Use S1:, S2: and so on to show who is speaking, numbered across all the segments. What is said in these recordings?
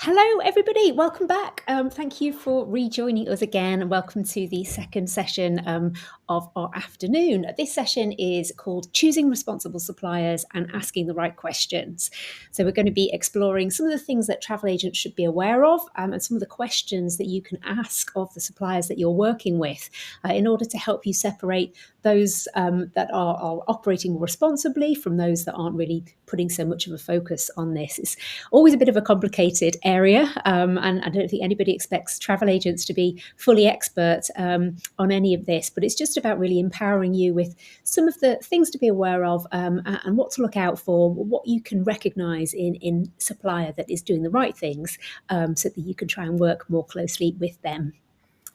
S1: Hello, everybody. Welcome back. Thank you for rejoining us again, and welcome to the second session of our afternoon. This session is called Choosing Responsible Suppliers and Asking the Right Questions. So we're going to be exploring some of the things that travel agents should be aware of and some of the questions that you can ask of the suppliers that you're working with in order to help you separate those that are operating responsibly from those that aren't really putting so much of a focus on this. It's always a bit of a complicated area, and I don't think anybody expects travel agents to be fully expert on any of this, but it's just about really empowering you with some of the things to be aware of and what to look out for, what you can recognise in supplier that is doing the right things so that you can try and work more closely with them.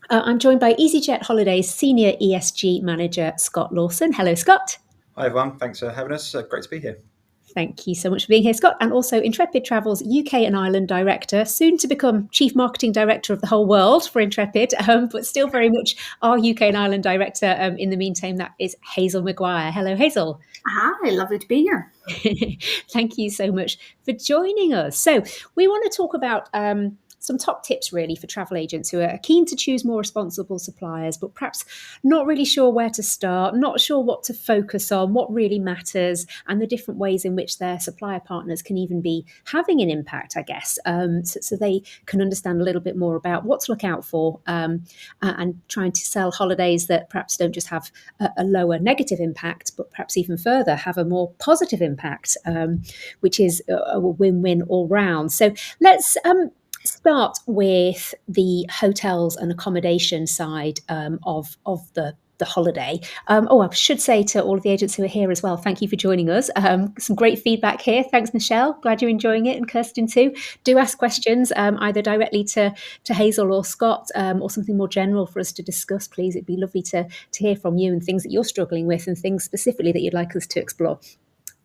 S1: I'm joined by EasyJet Holidays Senior ESG Manager Scott Lawson. Hello, Scott.
S2: Hi everyone, thanks for having us. Great to be here.
S1: Thank you so much for being here, Scott. And also Intrepid Travel's UK and Ireland Director, soon to become Chief Marketing Director of the whole world for Intrepid, but still very much our UK and Ireland Director in the meantime. That is Hazel Maguire. Hello, Hazel.
S3: Hi, lovely to be here.
S1: Thank you so much for joining us. So we want to talk about some top tips really for travel agents who are keen to choose more responsible suppliers, but perhaps not really sure where to start, not sure what to focus on, what really matters, and the different ways in which their supplier partners can even be having an impact, I guess, so they can understand a little bit more about what to look out for and trying to sell holidays that perhaps don't just have a lower negative impact, but perhaps even further have a more positive impact, which is a win-win all round. So let's start with the hotels and accommodation side of the holiday. I should say to all of the agents who are here as well, thank you for joining us. Some great feedback here. Thanks, Michelle. Glad you're enjoying it, and Kirsten too. Do ask questions either directly to Hazel or Scott, or something more general for us to discuss, please. It'd be lovely to hear from you and things that you're struggling with and things specifically that you'd like us to explore.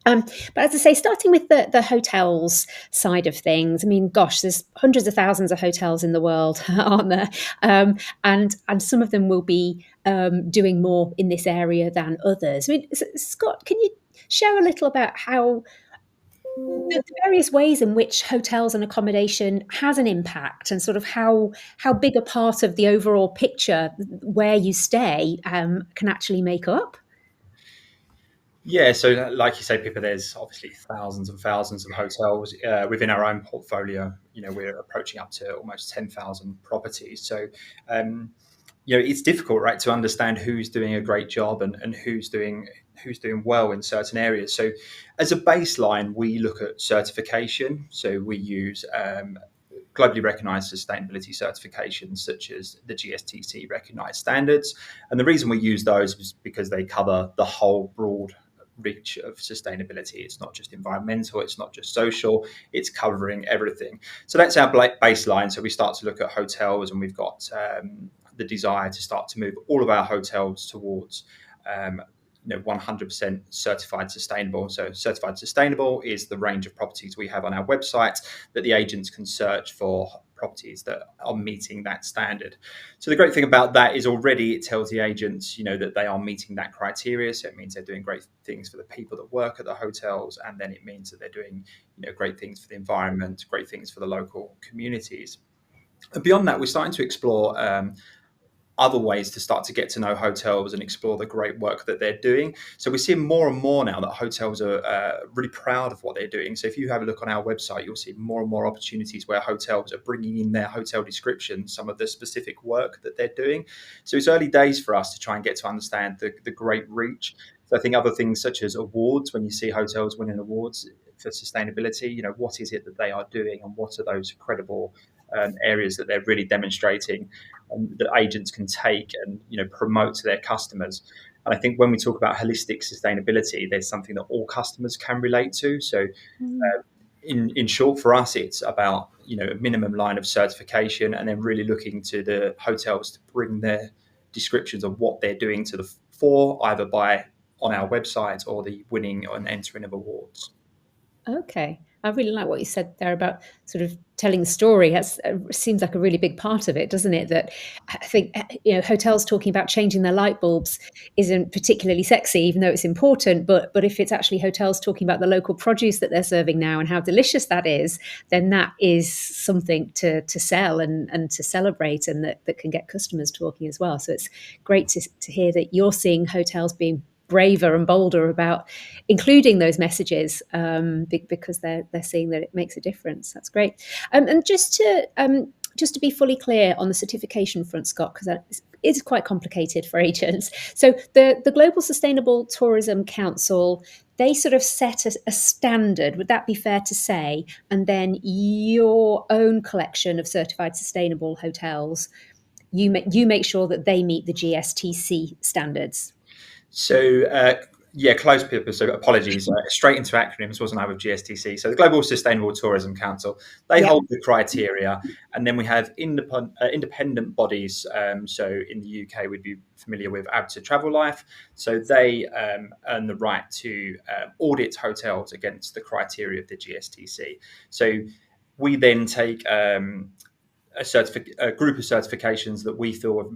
S1: But as I say, starting with the hotels side of things, I mean, gosh, there's hundreds of thousands of hotels in the world, aren't there? And some of them will be doing more in this area than others. I mean, Scott, can you share a little about how the various ways in which hotels and accommodation has an impact, and sort of how big a part of the overall picture where you stay can actually make up?
S2: Yeah, so like you say, Pippa, there's obviously thousands and thousands of hotels within our own portfolio. We're approaching up to almost 10,000 properties. So, it's difficult, right, to understand who's doing a great job and who's doing well in certain areas. So, as a baseline, we look at certification. So we use globally recognized sustainability certifications such as the GSTC recognized standards. And the reason we use those is because they cover the whole broad reach of sustainability. It's not just environmental, it's not just social, it's covering everything. So that's our baseline. So we start to look at hotels, and we've got the desire to start to move all of our hotels towards 100% certified sustainable. So certified sustainable is the range of properties we have on our website that the agents can search for properties that are meeting that standard. So the great thing about that is already it tells the agents, that they are meeting that criteria. So it means they're doing great things for the people that work at the hotels, and then it means that they're doing, great things for the environment, great things for the local communities. And beyond that, we're starting to explore other ways to start to get to know hotels and explore the great work that they're doing. So we're seeing more and more now that hotels are really proud of what they're doing. So if you have a look on our website, you'll see more and more opportunities where hotels are bringing in their hotel descriptions, some of the specific work that they're doing. So it's early days for us to try and get to understand the great reach. So I think other things such as awards, when you see hotels winning awards for sustainability, what is it that they are doing, and what are those credible areas that they're really demonstrating that agents can take and promote to their customers. And I think when we talk about holistic sustainability, there's something that all customers can relate to. So in short, for us, it's about a minimum line of certification, and then really looking to the hotels to bring their descriptions of what they're doing to the fore, either by on our website or the winning and entering of awards.
S1: Okay. I really like what you said there about sort of telling the story. That seems like a really big part of it, doesn't it? That I think, hotels talking about changing their light bulbs isn't particularly sexy, even though it's important. But if it's actually hotels talking about the local produce that they're serving now and how delicious that is, then that is something to sell and to celebrate, and that can get customers talking as well. So it's great to hear that you're seeing hotels being braver and bolder about including those messages, because they're seeing that it makes a difference. That's great. And just to be fully clear on the certification front, Scott, because that is quite complicated for agents. So the Global Sustainable Tourism Council, they sort of set a standard. Would that be fair to say? And then your own collection of certified sustainable hotels, you make sure that they meet the GSTC standards.
S2: So, yeah, close paper. So, apologies. Straight into acronyms, wasn't I, with GSTC? So, the Global Sustainable Tourism Council, they hold the criteria, and then we have independent bodies. So, in the UK, we'd be familiar with ABTA Travel Life. So, they earn the right to audit hotels against the criteria of the GSTC. So, we then take a group of certifications that we feel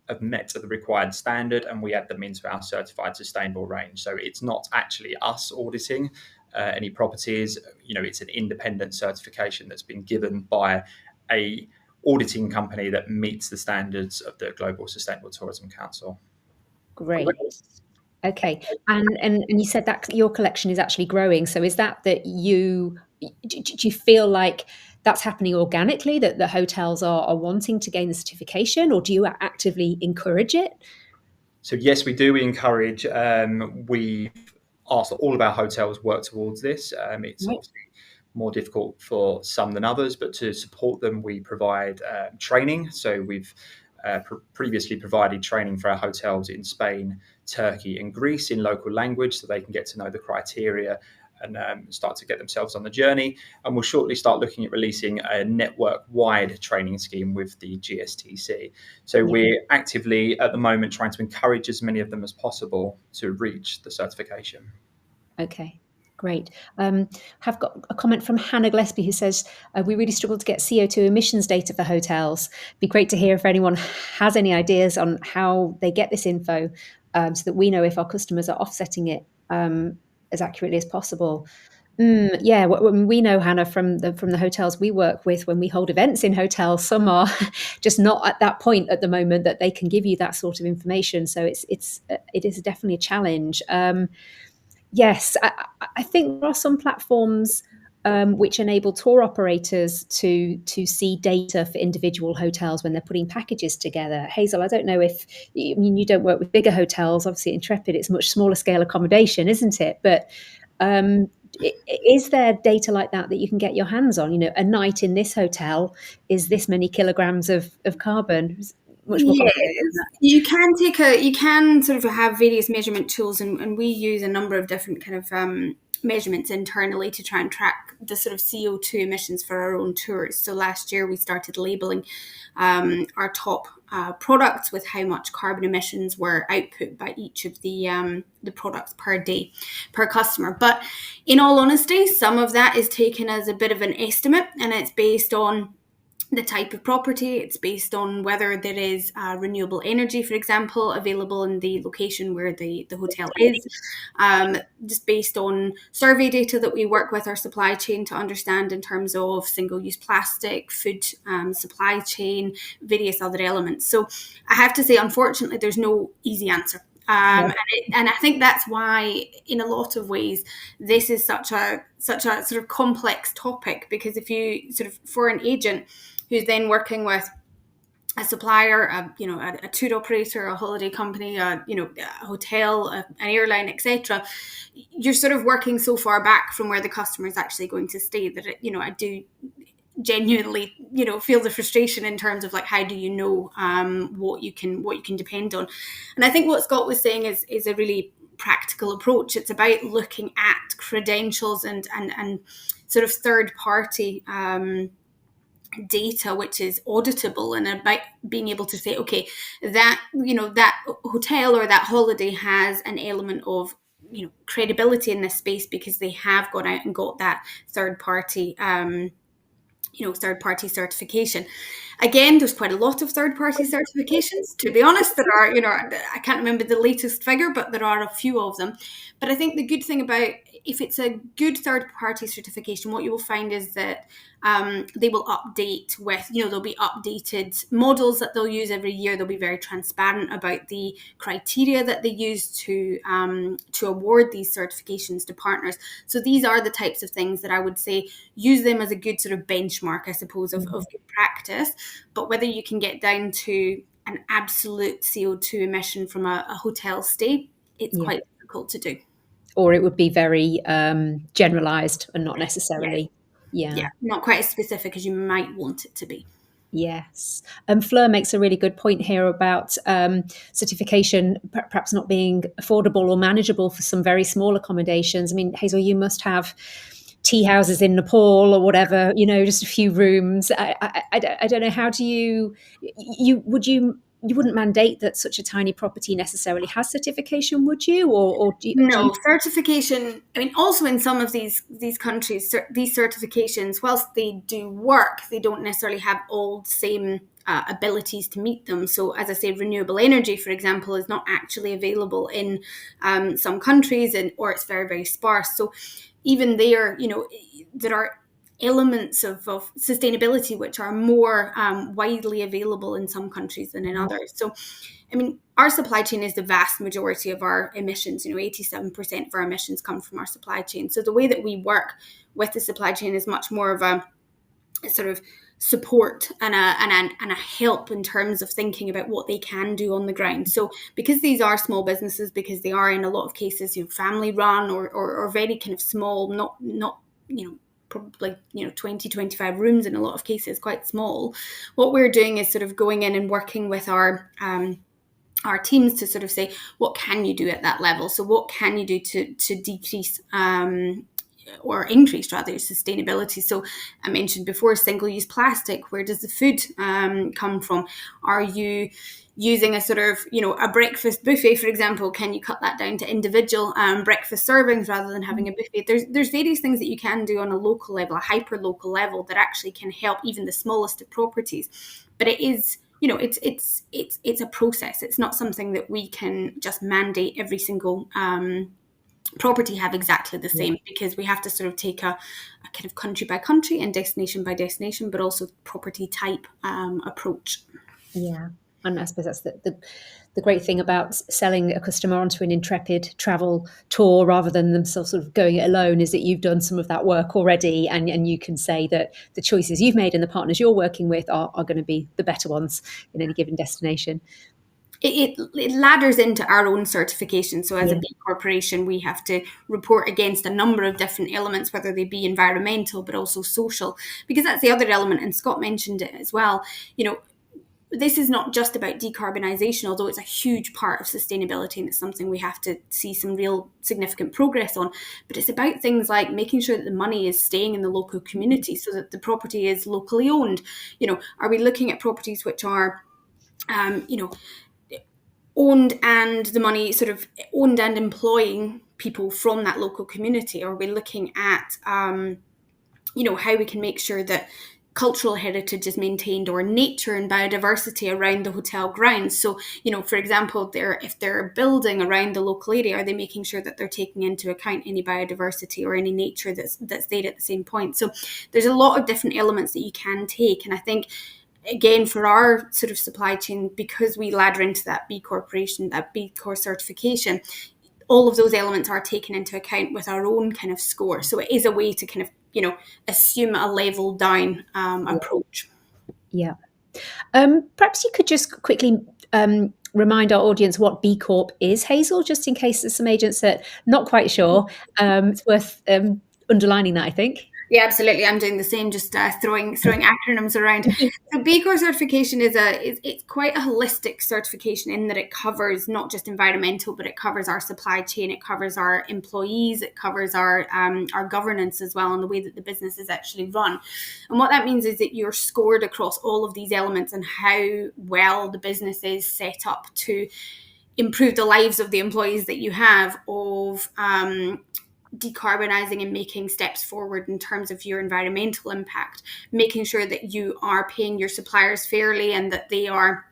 S2: have met the required standard, and we add them into our certified sustainable range. So it's not actually us auditing any properties. It's an independent certification that's been given by a auditing company that meets the standards of the Global Sustainable Tourism Council.
S1: Great. Okay. And you said that your collection is actually growing. So is that do you feel like that's happening organically, that the hotels are wanting to gain the certification, or do you actively encourage it?
S2: So yes, we do. We encourage. We've asked that all of our hotels work towards this. It's obviously more difficult for some than others, but to support them, we provide training. So we've previously provided training for our hotels in Spain, Turkey, and Greece in local language, so they can get to know the criteria and start to get themselves on the journey. And we'll shortly start looking at releasing a network-wide training scheme with the GSTC. So we're actively, at the moment, trying to encourage as many of them as possible to reach the certification.
S1: Okay, great. Have got a comment from Hannah Gillespie, who says, we really struggle to get CO2 emissions data for hotels. Be great to hear if anyone has any ideas on how they get this info, so that we know if our customers are offsetting it as accurately as possible. Yeah, we know, Hannah, from the hotels we work with, when we hold events in hotels, some are just not at that point at the moment that they can give you that sort of information. So it is definitely a challenge. Yes, I think there are some platforms which enable tour operators to see data for individual hotels when they're putting packages together. Hazel, I don't know if you don't work with bigger hotels. Obviously, Intrepid, it's much smaller scale accommodation, isn't it? But is there data like that you can get your hands on? A night in this hotel is this many kilograms of carbon. It's much more complicated than that.
S3: You can sort of have various measurement tools, and we use a number of different kind of measurements internally to try and track the sort of CO2 emissions for our own tours. So last year we started labeling our top products with how much carbon emissions were output by each of the products per day per customer. But in all honesty, some of that is taken as a bit of an estimate, and it's based on the type of property. It's based on whether there is renewable energy, for example, available in the location where the hotel is, just based on survey data that we work with our supply chain to understand in terms of single-use plastic, food supply chain, various other elements. So I have to say, unfortunately, there's no easy answer. And I think that's why, in a lot of ways, this is such a sort of complex topic, because if you sort of, for an agent who's then working with a supplier, a tour operator, a holiday company, a hotel, an airline, etc., you're sort of working so far back from where the customer is actually going to stay that I do genuinely feel the frustration in terms of like, how do you know what you can depend on. And I think what Scott was saying is a really practical approach. It's about looking at credentials and sort of third party data which is auditable, and about being able to say, okay, that that hotel or that holiday has an element of credibility in this space because they have gone out and got that third party certification. Again, there's quite a lot of third-party certifications. To be honest, there are, I can't remember the latest figure, but there are a few of them. But I think the good thing about, if it's a good third-party certification, what you will find is that they will update with, there'll be updated models that they'll use every year. They'll be very transparent about the criteria that they use to award these certifications to partners. So these are the types of things that I would say, use them as a good sort of benchmark, I suppose, of good practice. But whether you can get down to an absolute CO2 emission from a hotel stay, it's quite difficult to do.
S1: Or it would be very generalised and not necessarily,
S3: not quite as specific as you might want it to be.
S1: Yes. Fleur makes a really good point here about certification perhaps not being affordable or manageable for some very small accommodations. I mean, Hazel, you must have tea houses in Nepal or whatever, just a few rooms. I don't know, how do you wouldn't mandate that such a tiny property necessarily has certification, would you? Or do you?
S3: No, certification, I mean, also in some of these countries, these certifications, whilst they do work, they don't necessarily have all the same abilities to meet them. So as I say, renewable energy, for example, is not actually available in some countries, or it's very, very sparse. So even there, there are elements of sustainability which are more widely available in some countries than in others. So, I mean, our supply chain is the vast majority of our emissions. 87% of our emissions come from our supply chain. So the way that we work with the supply chain is much more of a sort of support and a help in terms of thinking about what they can do on the ground. So because these are small businesses, because they are in a lot of cases family run or very kind of small, not probably 20, 25 rooms in a lot of cases, quite small, what we're doing is sort of going in and working with our teams to sort of say, what can you do at that level? So what can you do to decrease or increase rather sustainability? So I mentioned before, single-use plastic. Where does the food come from? Are you using a sort of a breakfast buffet, for example? Can you cut that down to individual breakfast servings rather than having a buffet? There's various things that you can do on a local level, a hyper local level, that actually can help even the smallest of properties. But it is it's a process. It's not something that we can just mandate every single property have exactly the same, because we have to sort of take a kind of country by country and destination by destination, but also property type approach.
S1: Yeah. And I suppose that's the great thing about selling a customer onto an Intrepid travel tour rather than them sort of going it alone, is that you've done some of that work already, and you can say that the choices you've made and the partners you're working with are going to be the better ones in any given destination.
S3: It ladders into our own certification. So as a B corporation, we have to report against a number of different elements, whether they be environmental, but also social, because that's the other element. And Scott mentioned it as well. This is not just about decarbonisation, although it's a huge part of sustainability and it's something we have to see some real significant progress on. But it's about things like making sure that the money is staying in the local community so that the property is locally owned. Are we looking at properties which are, owned and the money sort of owned and employing people from that local community? Or are we looking at, how we can make sure that cultural heritage is maintained, or nature and biodiversity around the hotel grounds? So, for example, if they're building around the local area, are they making sure that they're taking into account any biodiversity or any nature that's there at the same point? So there's a lot of different elements that you can take. And I think, again, for our sort of supply chain, because we ladder into that B corporation, that B Corp certification, all of those elements are taken into account with our own kind of score. So it is a way to kind of, assume a level down approach.
S1: Yeah. Perhaps you could just quickly remind our audience what B Corp is, Hazel, just in case there's some agents that are not quite sure. It's worth underlining that, I think.
S3: Yeah, absolutely. I'm doing the same, just throwing acronyms around. So B Corp certification it's quite a holistic certification in that it covers not just environmental, but it covers our supply chain, it covers our employees, it covers our governance as well, and the way that the business is actually run. And what that means is that you're scored across all of these elements and how well the business is set up to improve the lives of the employees that you have, of decarbonising and making steps forward in terms of your environmental impact, making sure that you are paying your suppliers fairly and that they are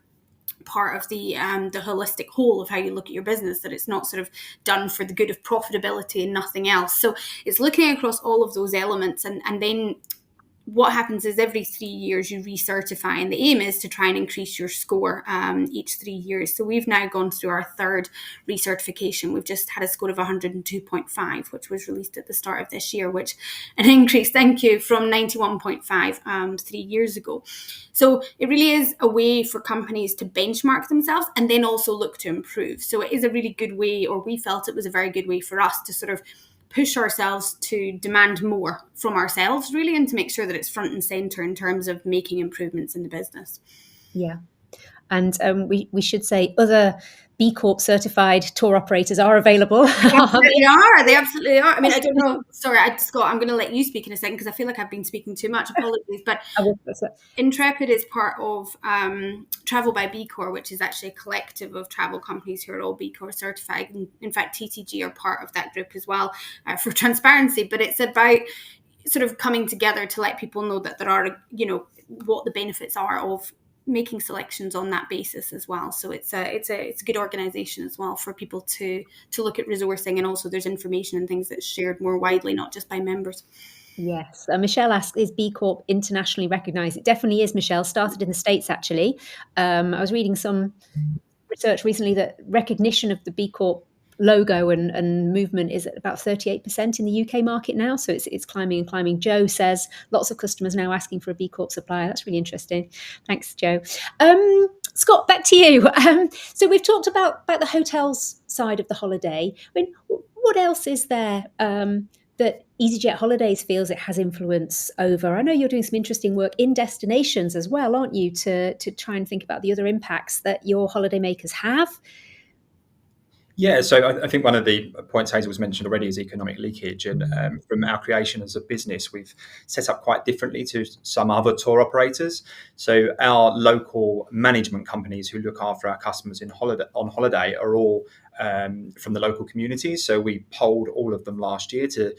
S3: part of the holistic whole of how you look at your business, that it's not sort of done for the good of profitability and nothing else. So it's looking across all of those elements, and then what happens is every 3 years you recertify, and the aim is to try and increase your score each 3 years. So we've now gone through our third recertification. We've just had a score of 102.5, which was released at the start of this year, which an increase, thank you, from 91.5 3 years ago. So it really is a way for companies to benchmark themselves and then also look to improve. So it is a really good way, or we felt it was a very good way for us to sort of push ourselves to demand more from ourselves, really, and to make sure that it's front and centre in terms of making improvements in the business.
S1: Yeah. And we should say other B Corp certified tour operators are available.
S3: They absolutely are. I mean, I don't know. Sorry, Scott, I'm going to let you speak in a second because I feel like I've been speaking too much. Apologies. But Intrepid is part of Travel by B Corp, which is actually a collective of travel companies who are all B Corp certified. And in fact, TTG are part of that group as well, for transparency. But it's about sort of coming together to let people know that there are, what the benefits are of making selections on that basis as well. So it's a good organisation as well for people to look at resourcing, and also there's information and things that's shared more widely, not just by members.
S1: Yes. Michelle asks, is B Corp internationally recognised? It definitely is, Michelle. Started in the States, actually. I was reading some research recently that recognition of the B Corp logo and movement is at about 38% in the UK market now. So it's climbing and climbing. Joe says lots of customers now asking for a B Corp supplier. That's really interesting. Thanks, Joe. Scott, back to you. So we've talked about the hotels side of the holiday. I mean, what else is there that EasyJet Holidays feels it has influence over? I know you're doing some interesting work in destinations as well, aren't you, to try and think about the other impacts that your holidaymakers have?
S2: Yeah, so I think one of the points Hazel was mentioned already is economic leakage. And from our creation as a business, we've set up quite differently to some other tour operators. So our local management companies who look after our customers on holiday are all from the local communities. So we polled all of them last year to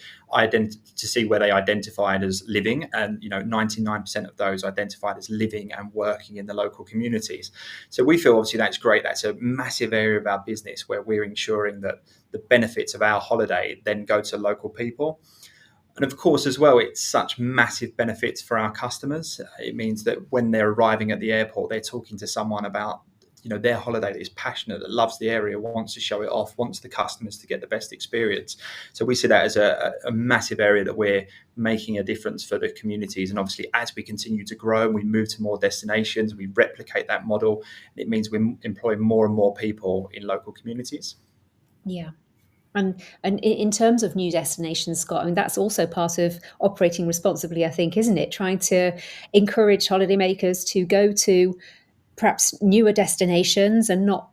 S2: see where they identified as living, and 99% of those identified as living and working in the local communities. So we feel obviously that's great. That's a massive area of our business where we're ensuring that the benefits of our holiday then go to local people. And of course, as well, it's such massive benefits for our customers. It means that when they're arriving at the airport, they're talking to someone about their holiday that is passionate, that loves the area, wants to show it off, wants the customers to get the best experience. So we see that as a massive area that we're making a difference for the communities. And obviously, as we continue to grow and we move to more destinations, we replicate that model. It means we're employing more and more people in local communities.
S1: Yeah. And in terms of new destinations, Scott, I mean, that's also part of operating responsibly, I think, isn't it? Trying to encourage holidaymakers to go to perhaps newer destinations and not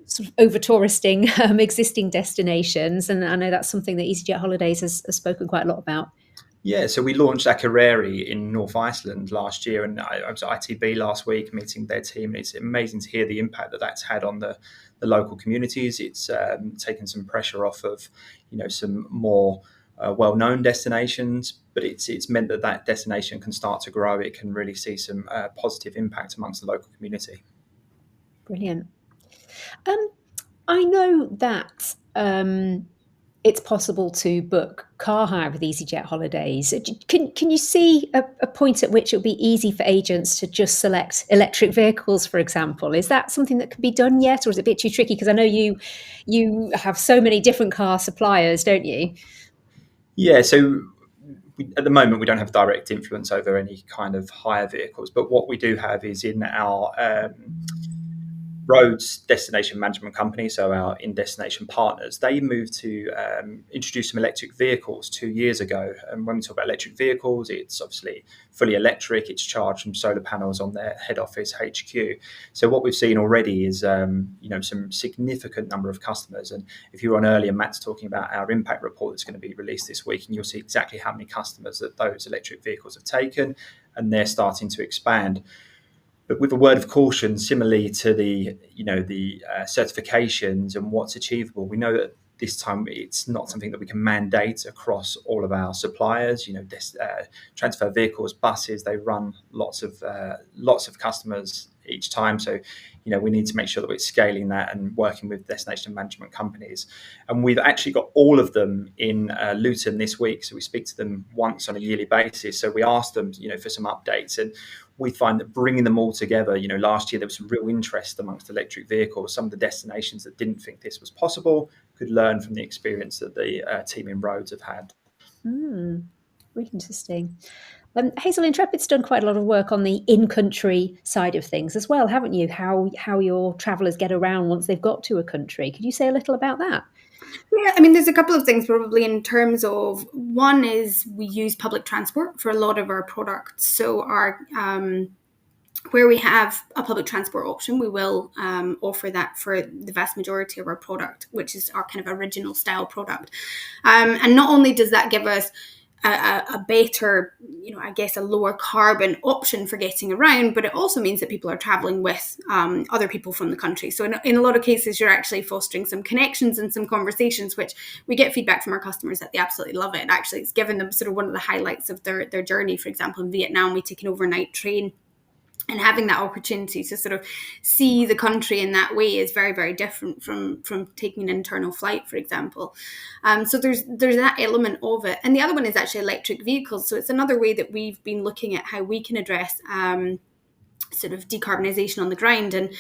S1: sort of over touristing existing destinations. And I know that's something that EasyJet Holidays has spoken quite a lot about.
S2: Yeah, so we launched Akureyri in North Iceland last year, and I was at ITB last week meeting their team. And it's amazing to hear the impact that that's had on the local communities. It's taken some pressure off of some more well-known destinations, but it's meant that destination can start to grow. It can really see some positive impact amongst the local community.
S1: Brilliant. I know that it's possible to book car hire with EasyJet Holidays. Can you see a point at which it will be easy for agents to just select electric vehicles, for example? Is that something that can be done yet, or is it a bit too tricky? Because I know you have so many different car suppliers, don't you?
S2: Yeah, so at the moment, we don't have direct influence over any kind of hire vehicles, but what we do have is in our roads destination management company, so our in-destination partners, they moved to introduce some electric vehicles 2 years ago. And when we talk about electric vehicles, it's obviously fully electric. It's charged from solar panels on their head office HQ. So what we've seen already is some significant number of customers. And if you were on earlier, Matt's talking about our impact report that's going to be released this week, and you'll see exactly how many customers that those electric vehicles have taken, and they're starting to expand. But with a word of caution, similarly to the certifications and what's achievable, we know that this time it's not something that we can mandate across all of our suppliers. Transfer vehicles, buses, they run lots of customers each time. So, we need to make sure that we're scaling that and working with destination management companies. And we've actually got all of them in Luton this week. So we speak to them once on a yearly basis. So we ask them, for some updates, and we find that bringing them all together, last year there was some real interest amongst electric vehicles. Some of the destinations that didn't think this was possible could learn from the experience that the team in roads have had.
S1: Really interesting. Hazel, Intrepid's done quite a lot of work on the in-country side of things as well, haven't you? How your travellers get around once they've got to a country. Could you say a little about that?
S3: Yeah, I mean, there's a couple of things probably in terms of, one is we use public transport for a lot of our products. So our where we have a public transport option, we will offer that for the vast majority of our product, which is our kind of original style product. And not only does that give us a better, I guess, a lower carbon option for getting around, but it also means that people are traveling with other people from the country. So in a lot of cases, you're actually fostering some connections and some conversations, which we get feedback from our customers that they absolutely love it. And actually, it's given them sort of one of the highlights of their journey. For example, in Vietnam, we take an overnight train. And having that opportunity to sort of see the country in that way is very, very different from taking an internal flight, for example. So there's that element of it. And the other one is actually electric vehicles. So it's another way that we've been looking at how we can address sort of decarbonisation on the ground. And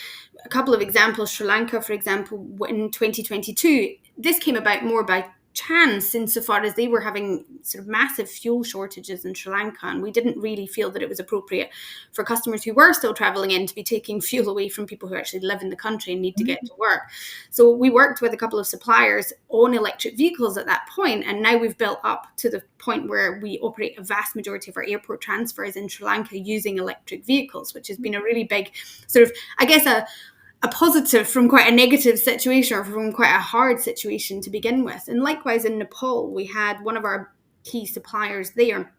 S3: a couple of examples, Sri Lanka, for example, in 2022, this came about more by chance insofar as they were having sort of massive fuel shortages in Sri Lanka, and we didn't really feel that it was appropriate for customers who were still travelling in to be taking fuel away from people who actually live in the country and need to get to work. So we worked with a couple of suppliers on electric vehicles at that point, and now we've built up to the point where we operate a vast majority of our airport transfers in Sri Lanka using electric vehicles, which has been a really big sort of, I guess, a positive from quite a negative situation, or from quite a hard situation to begin with. And likewise in Nepal, we had one of our key suppliers there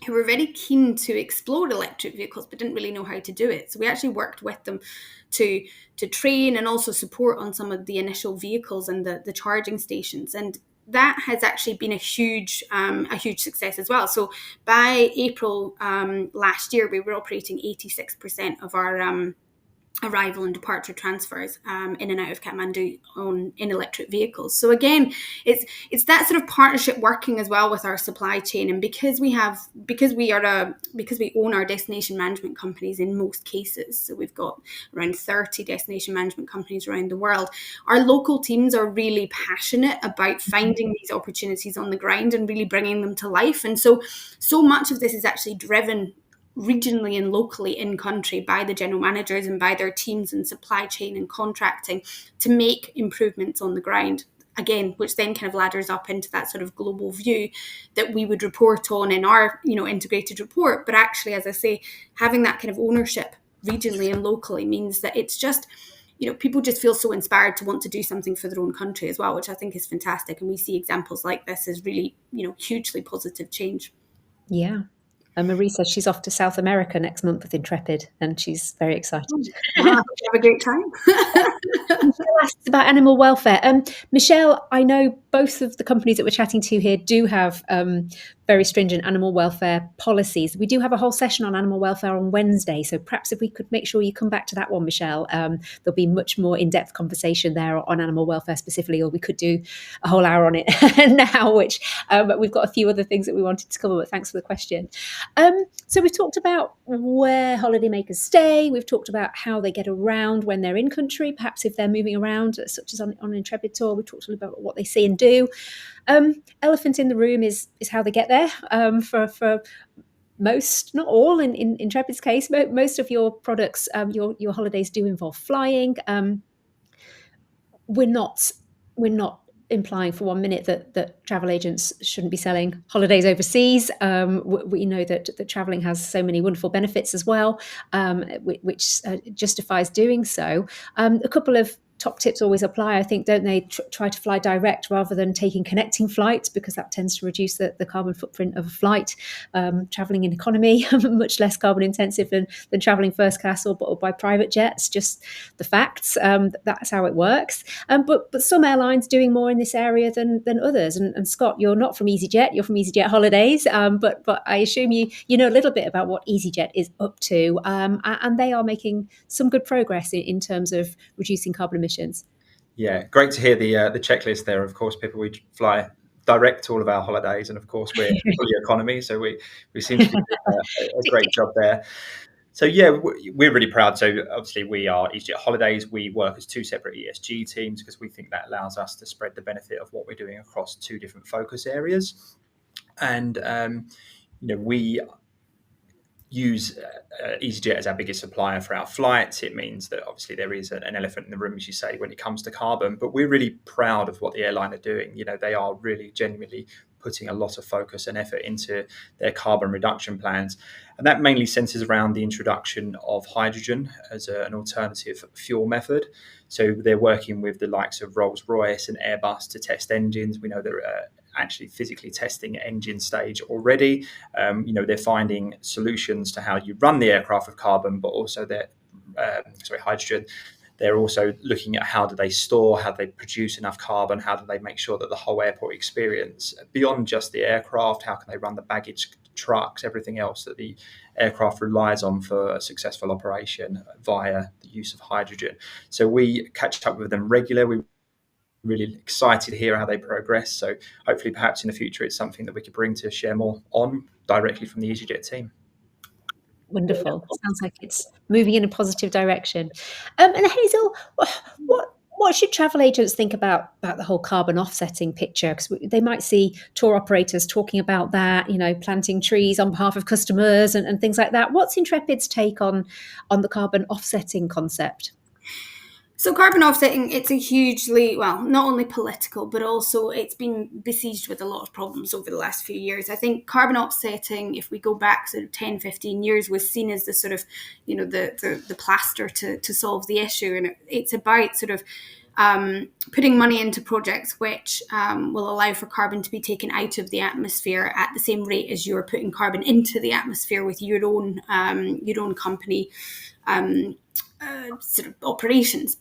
S3: who were very keen to explore electric vehicles but didn't really know how to do it. So we actually worked with them to train and also support on some of the initial vehicles and the charging stations. And that has actually been a huge success as well. So by April last year, we were operating 86% of our arrival and departure transfers in and out of Kathmandu in electric vehicles. So again, it's that sort of partnership working as well with our supply chain, and because we own our destination management companies in most cases, so we've got around 30 destination management companies around the world. Our local teams are really passionate about finding these opportunities on the ground and really bringing them to life, and so much of this is actually driven regionally and locally in country by the general managers and by their teams in supply chain and contracting to make improvements on the ground, again, which then kind of ladders up into that sort of global view that we would report on in our integrated report. But actually, as I say, having that kind of ownership regionally and locally means that it's just people just feel so inspired to want to do something for their own country as well, which I think is fantastic. And we see examples like this as really hugely positive change.
S1: Yeah. And Marie says she's off to South America next month with Intrepid, and she's very excited.
S3: Have a great time.
S1: Michelle asks about animal welfare. Michelle, I know both of the companies that we're chatting to here do have very stringent animal welfare policies. We do have a whole session on animal welfare on Wednesday, so perhaps if we could make sure you come back to that one, Michelle, there'll be much more in-depth conversation there on animal welfare specifically, or we could do a whole hour on it now, which we've got a few other things that we wanted to cover, but thanks for the question. So we've talked about where holidaymakers stay, we've talked about how they get around when they're in country, perhaps if they're moving around, such as on an Intrepid tour. We've talked a little about what they see and do. Elephant in the room is how they get there. For most, not all, in Intrepid's case, most of your products, your holidays do involve flying. We're not implying for 1 minute that travel agents shouldn't be selling holidays overseas. We know that traveling has so many wonderful benefits as well, which justifies doing so. A couple of top tips always apply, I think, don't they? Try to fly direct rather than taking connecting flights, because that tends to reduce the carbon footprint of a flight. Traveling in economy, much less carbon intensive than traveling first class or by private jets. Just the facts. That's how it works. But some airlines doing more in this area than others. And Scott, you're not from EasyJet. You're from EasyJet Holidays. But I assume you know a little bit about what EasyJet is up to, and they are making some good progress in terms of reducing carbon emissions.
S2: Yeah, great to hear the checklist there. Of course, people, we fly direct to all of our holidays, and of course we're fully economy, so we seem to be doing a great job there. So yeah, we're really proud. So obviously we are EasyJet Holidays. We work as two separate ESG teams because we think that allows us to spread the benefit of what we're doing across two different focus areas. And we use EasyJet as our biggest supplier for our flights. It means that obviously there is an elephant in the room, as you say, when it comes to carbon, but we're really proud of what the airline are doing. They are really genuinely putting a lot of focus and effort into their carbon reduction plans. And that mainly centers around the introduction of hydrogen as an alternative fuel method. So they're working with the likes of Rolls-Royce and Airbus to test engines. We know they're actually physically testing at engine stage already. They're finding solutions to how you run the aircraft with carbon, but also hydrogen. They're also looking at how do they store, how do they produce enough carbon, how do they make sure that the whole airport experience, beyond just the aircraft, how can they run the baggage trucks, everything else that the aircraft relies on for a successful operation via the use of hydrogen. So we catch up with them regularly. We're really excited to hear how they progress. So hopefully perhaps in the future it's something that we could bring to share more on directly from the EasyJet team.
S1: Wonderful. Sounds like it's moving in a positive direction. And Hazel, what should travel agents think about the whole carbon offsetting picture? Because they might see tour operators talking about that, planting trees on behalf of customers and things like that. What's Intrepid's take on the carbon offsetting concept?
S3: So carbon offsetting, it's a hugely, not only political, but also it's been besieged with a lot of problems over the last few years. I think carbon offsetting, if we go back sort of 10, 15 years, was seen as the sort of, the plaster to solve the issue. And it's about sort of putting money into projects which will allow for carbon to be taken out of the atmosphere at the same rate as you're putting carbon into the atmosphere with your own company sort of operations.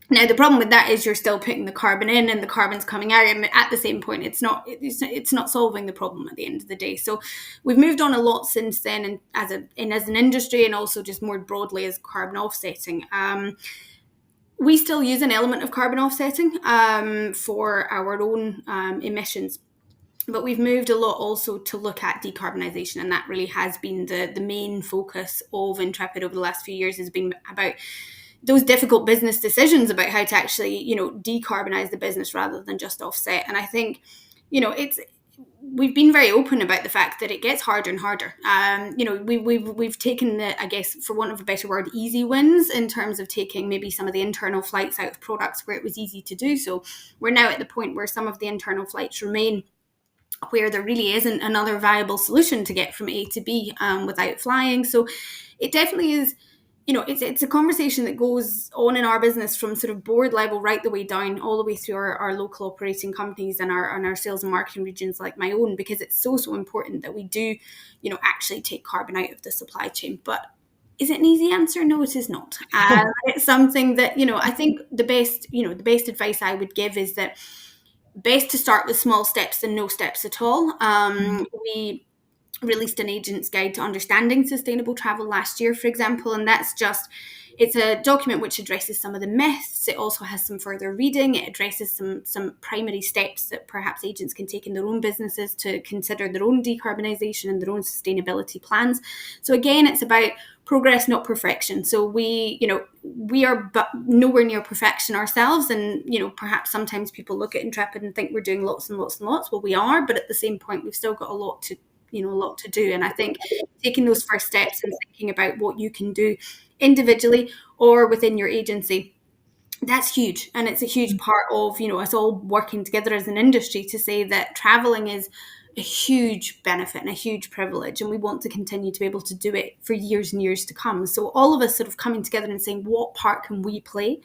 S3: Now, the problem with that is you're still putting the carbon in and the carbon's coming out, and at the same point, it's not solving the problem at the end of the day. So we've moved on a lot since then, and as an industry, and also just more broadly as carbon offsetting. We still use an element of carbon offsetting for our own emissions. But we've moved a lot also to look at decarbonisation, and that really has been the main focus of Intrepid over the last few years, has been about those difficult business decisions about how to actually, decarbonize the business rather than just offset. And I think, we've been very open about the fact that it gets harder and harder. We've taken the, I guess, for want of a better word, easy wins in terms of taking maybe some of the internal flights out of products where it was easy to do so. We're now at the point where some of the internal flights remain where there really isn't another viable solution to get from A to B without flying. So it definitely is, it's a conversation that goes on in our business from sort of board level right the way down, all the way through our local operating companies and our sales and marketing regions like my own, because it's so important that we do, actually take carbon out of the supply chain. But is it an easy answer? No, it is not. It's something that, I think the best advice I would give is that best to start with small steps than no steps at all. We released an agent's guide to understanding sustainable travel last year, for example, and it's a document which addresses some of the myths. It also has some further reading. It addresses some primary steps that perhaps agents can take in their own businesses to consider their own decarbonisation and their own sustainability plans. So again, it's about progress, not perfection. So we are but nowhere near perfection ourselves. And, perhaps sometimes people look at Intrepid and think we're doing lots and lots and lots. Well, we are, but at the same point, we've still got a lot to do. And I think taking those first steps and thinking about what you can do individually or within your agency, that's huge. And it's a huge part of, us all working together as an industry to say that traveling is a huge benefit and a huge privilege, and we want to continue to be able to do it for years and years to come. So all of us sort of coming together and saying, what part can we play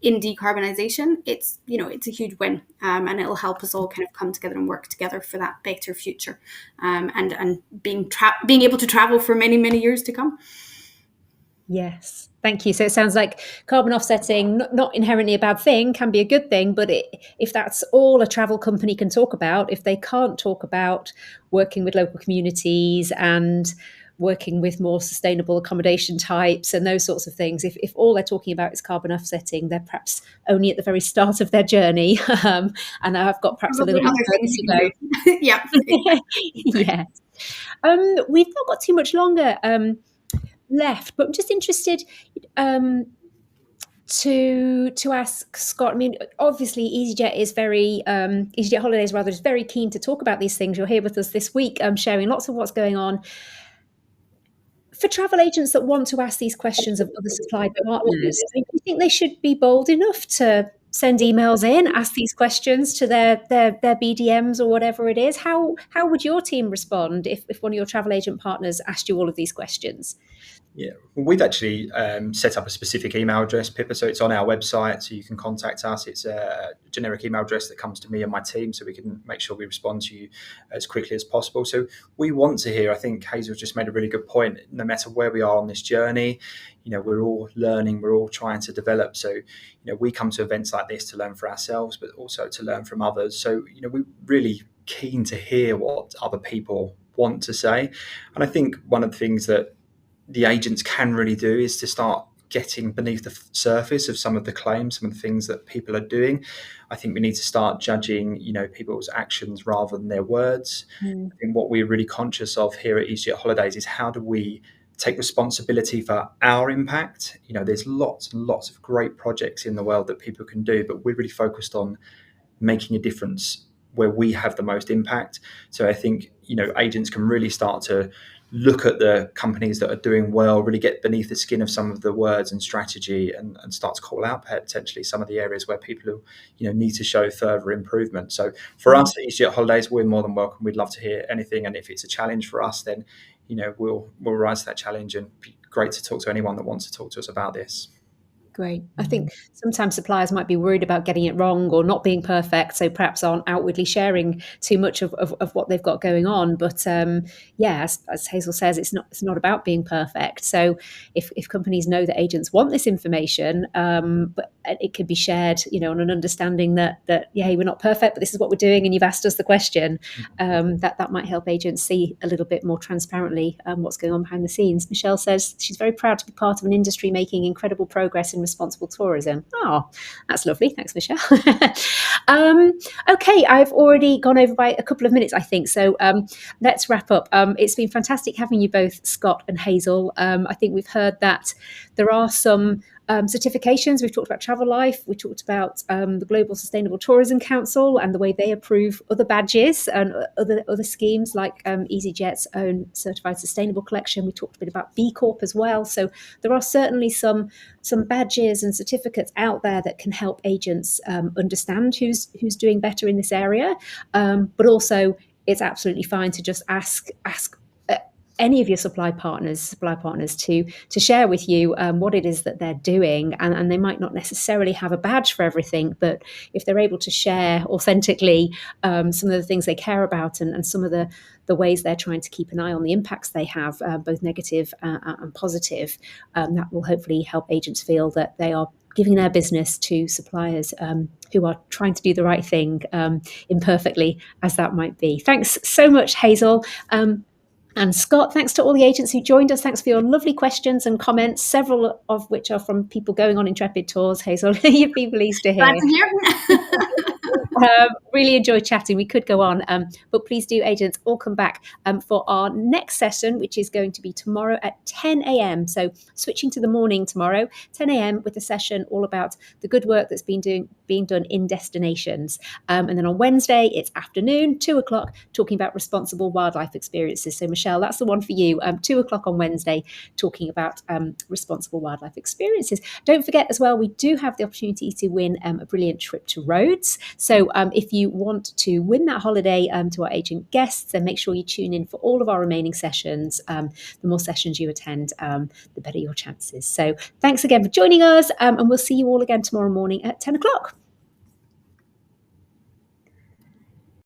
S3: in decarbonisation? It's a huge win, and it'll help us all kind of come together and work together for that better future, and being able to travel for many, many years to come.
S1: Yes, thank you. So it sounds like carbon offsetting, not inherently a bad thing, can be a good thing, but if that's all a travel company can talk about, if they can't talk about working with local communities and working with more sustainable accommodation types and those sorts of things, if all they're talking about is carbon offsetting, they're perhaps only at the very start of their journey. And I've got perhaps
S3: Probably
S1: a little bit further to
S3: go. Yeah.
S1: Yes. We've not got too much longer left, but I'm just interested to ask Scott. I mean, obviously, EasyJet Holidays rather is very keen to talk about these things. You're here with us this week, sharing lots of what's going on. For travel agents that want to ask these questions of other supply partners, do you think they should be bold enough to send emails in, ask these questions to their BDMs or whatever it is? How would your team respond if one of your travel agent partners asked you all of these questions?
S2: Yeah, well, we've actually set up a specific email address, Pippa, so it's on our website, so you can contact us. It's a generic email address that comes to me and my team, so we can make sure we respond to you as quickly as possible. So we want to hear, I think Hazel just made a really good point, no matter where we are on this journey, we're all learning, we're all trying to develop. So, we come to events like this to learn for ourselves, but also to learn from others. So, we're really keen to hear what other people want to say. And I think one of the things that the agents can really do is to start getting beneath the surface of some of the claims, some of the things that people are doing. I think we need to start judging, people's actions rather than their words. I think what we're really conscious of here at EasyJet Holidays is how do we take responsibility for our impact. There's lots and lots of great projects in the world that people can do, but we're really focused on making a difference where we have the most impact. So I think, agents can really start to look at the companies that are doing well, really get beneath the skin of some of the words and strategy, and start to call out potentially some of the areas where people need to show further improvement. So for us at EasyJet Holidays, we're more than welcome. We'd love to hear anything, and if it's a challenge for us, then we'll rise to that challenge, and be great to talk to anyone that wants to talk to us about this.
S1: Great. I think sometimes suppliers might be worried about getting it wrong or not being perfect, so perhaps aren't outwardly sharing too much of what they've got going on. But as Hazel says, it's not about being perfect. So if companies know that agents want this information, but it could be shared, on an understanding that hey, we're not perfect, but this is what we're doing, and you've asked us the question, that might help agents see a little bit more transparently what's going on behind the scenes. Michelle says she's very proud to be part of an industry making incredible progress in responsible tourism. Oh, that's lovely. Thanks, Michelle. Okay, I've already gone over by a couple of minutes, I think. So let's wrap up. It's been fantastic having you both, Scott and Hazel. I think we've heard that there are some certifications. We've talked about Travel Life. We talked about the Global Sustainable Tourism Council and the way they approve other badges and other schemes like EasyJet's own Certified Sustainable Collection. We talked a bit about B Corp as well. So there are certainly some badges and certificates out there that can help agents understand who's doing better in this area. But also, it's absolutely fine to just ask any of your supply partners to share with you what it is that they're doing, and they might not necessarily have a badge for everything, but if they're able to share authentically some of the things they care about and some of the ways they're trying to keep an eye on the impacts they have, both negative and positive, that will hopefully help agents feel that they are giving their business to suppliers who are trying to do the right thing, imperfectly as that might be. Thanks so much, Hazel. And Scott, thanks to all the agents who joined us. Thanks for your lovely questions and comments, several of which are from people going on Intrepid tours. Hazel, you'd be pleased to hear.
S3: Glad to hear.
S1: Really enjoyed chatting. We could go on, but please do, agents, all come back for our next session, which is going to be tomorrow at 10 a.m. So switching to the morning tomorrow, 10 a.m. with a session all about the good work that's been being done in destinations. And then on Wednesday, it's afternoon, 2:00, talking about responsible wildlife experiences. So Michelle, that's the one for you. 2:00 on Wednesday, talking about responsible wildlife experiences. Don't forget as well, we do have the opportunity to win a brilliant trip to Rhodes. So if you want to win that holiday to our agent guests, then make sure you tune in for all of our remaining sessions. The more sessions you attend, the better your chances. So thanks again for joining us, and we'll see you all again tomorrow morning at 10:00.